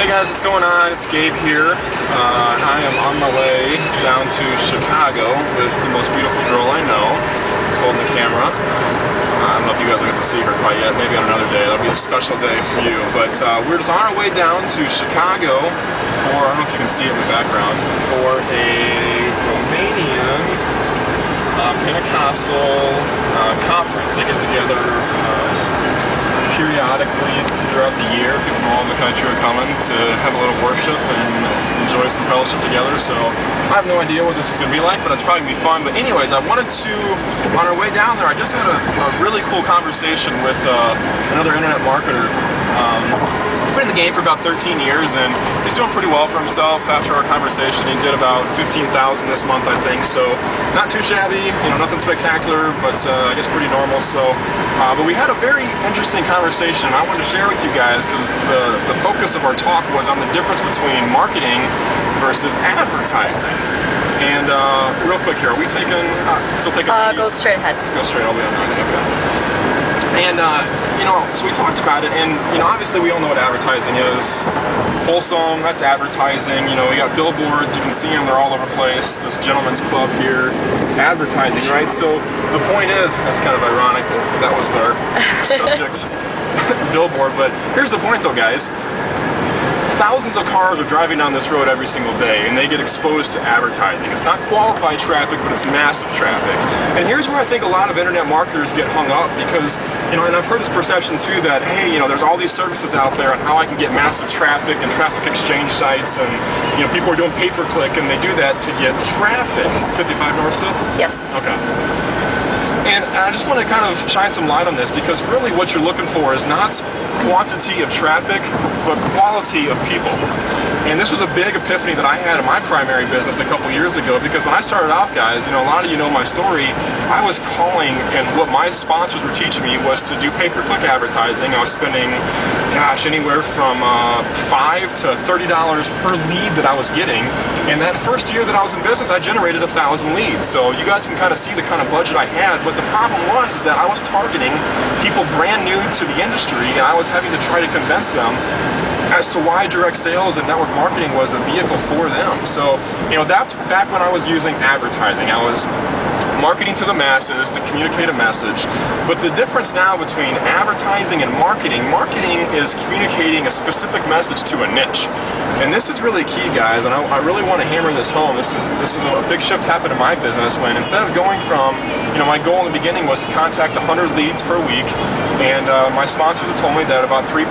Hey guys, what's going on? It's Gabe here. I am on my way down to Chicago with the most beautiful girl I know. She's holding the camera. I don't know if you guys will get to see her quite yet. Maybe on another day. That'll be a special day for you. But we're just on our way down to Chicago for, I don't know if you can see it in the background, for a Romanian Pentecostal conference. They get together periodically throughout the year. People from all over the country are coming to have a little worship and enjoy some fellowship together. So I have no idea what this is going to be like, but it's probably going to be fun. But anyways, I wanted to, on our way down there, I just had a really cool conversation with another internet marketer. He's been in the game for about 13 years and he's doing pretty well for himself. After our conversation, he did about 15,000 this month, I think. So not too shabby, you know, nothing spectacular, but I guess pretty normal. So, but we had a very interesting conversation I wanted to share with you guys because the focus of our talk was on the difference between marketing versus advertising. And real quick here, are we taking, still taking go straight ahead. Go straight, I'll be on mine, okay. And, you know, so we talked about it, and, you know, obviously we all know what advertising is. Wholesome, that's advertising. You know, we got billboards, you can see them, they're all over the place. This gentleman's club here, advertising, right? So the point is, that's kind of ironic that that was their subject billboard, but here's the point though, guys. Thousands of cars are driving down this road every single day and they get exposed to advertising. It's not qualified traffic, but it's massive traffic. And here's where I think a lot of internet marketers get hung up because, you know, and I've heard this perception too that, hey, you know, there's all these services out there on how I can get massive traffic and traffic exchange sites and, you know, people are doing pay-per-click and they do that to get traffic. 55 North still? Yes. Okay. And I just want to kind of shine some light on this because really what you're looking for is not quantity of traffic, but quality of people. And this was a big epiphany that I had in my primary business a couple years ago because when I started off, guys, you know, a lot of you know my story, I was calling and what my sponsors were teaching me was to do pay-per-click advertising. I was spending, gosh, anywhere from $5 to $30 per lead that I was getting. And that first year that I was in business, I generated 1,000 leads. So you guys can kind of see the kind of budget I had, but the problem was that I was targeting people brand new to the industry and I was having to try to convince them as to why direct sales and network marketing was a vehicle for them. So, you know, that's back when I was using advertising. I was marketing to the masses to communicate a message. But the difference now between advertising and marketing is communicating a specific message to a niche. And this is really key, guys, and I really want to hammer this home. This is a big shift happened in my business when instead of going from, you know, my goal in the beginning was to contact 100 leads per week, and my sponsors have told me that about 3%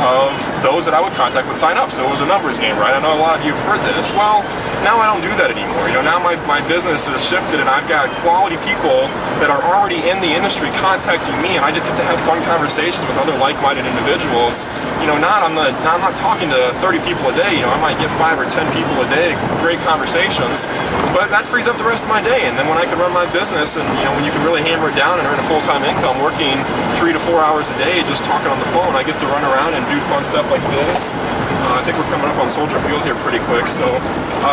of those that I would contact would sign up. So it was a numbers game, right? I know a lot of you have heard this. Well, now I don't do that anymore. You know, now my business has shifted and I've got quality people that are already in the industry contacting me and I just get to have fun conversations with other like-minded individuals. You know, I'm not talking to 30 people a day. You know, I might get 5 or 10 people a day, great conversations, but that frees up the rest of my day. And then when I can run my business and, you know, when you can really hammer it down and earn a full-time income working 3 to 4 hours a day just talking on the phone, I get to run around and do fun stuff like this. I think we're coming up on Soldier Field here pretty quick. So,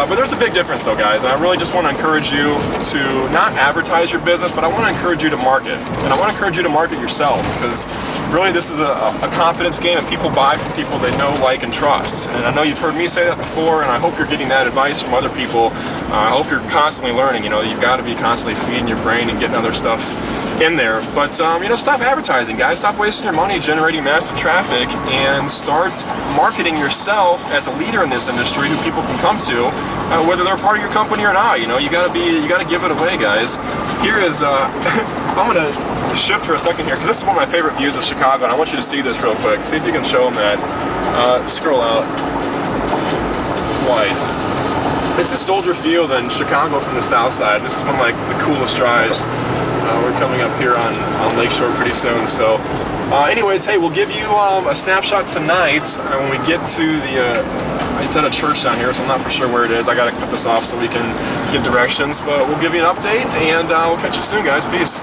but there's a big difference though, guys. And I really just want to encourage you to not advertise your business, but I want to encourage you to market. And I want to encourage you to market yourself because really this is a confidence game and people buy from people they know, like, and trust. And I know you've heard me say that before and I hope you're getting that advice from other people. I hope you're constantly learning. You know, you've got to be constantly feeding your brain and getting other stuff in there. But, you know, stop advertising, guys. Stop wasting your money generating massive traffic and start marketing yourself as a leader in this industry who people can come to, whether they're part of your company or not. You know, you gotta give it away, guys. Here is, I'm gonna shift for a second here because this is one of my favorite views of Chicago and I want you to see this real quick. See if you can show them that. Scroll out. Wide. This is Soldier Field in Chicago from the south side. This is one of like the coolest drives. We're coming up here on Lakeshore pretty soon. So anyways, hey, we'll give you a snapshot tonight when we get to the, it's at a church down here, so I'm not for sure where it is. I gotta cut this off so we can give directions, but we'll give you an update and we'll catch you soon, guys. Peace.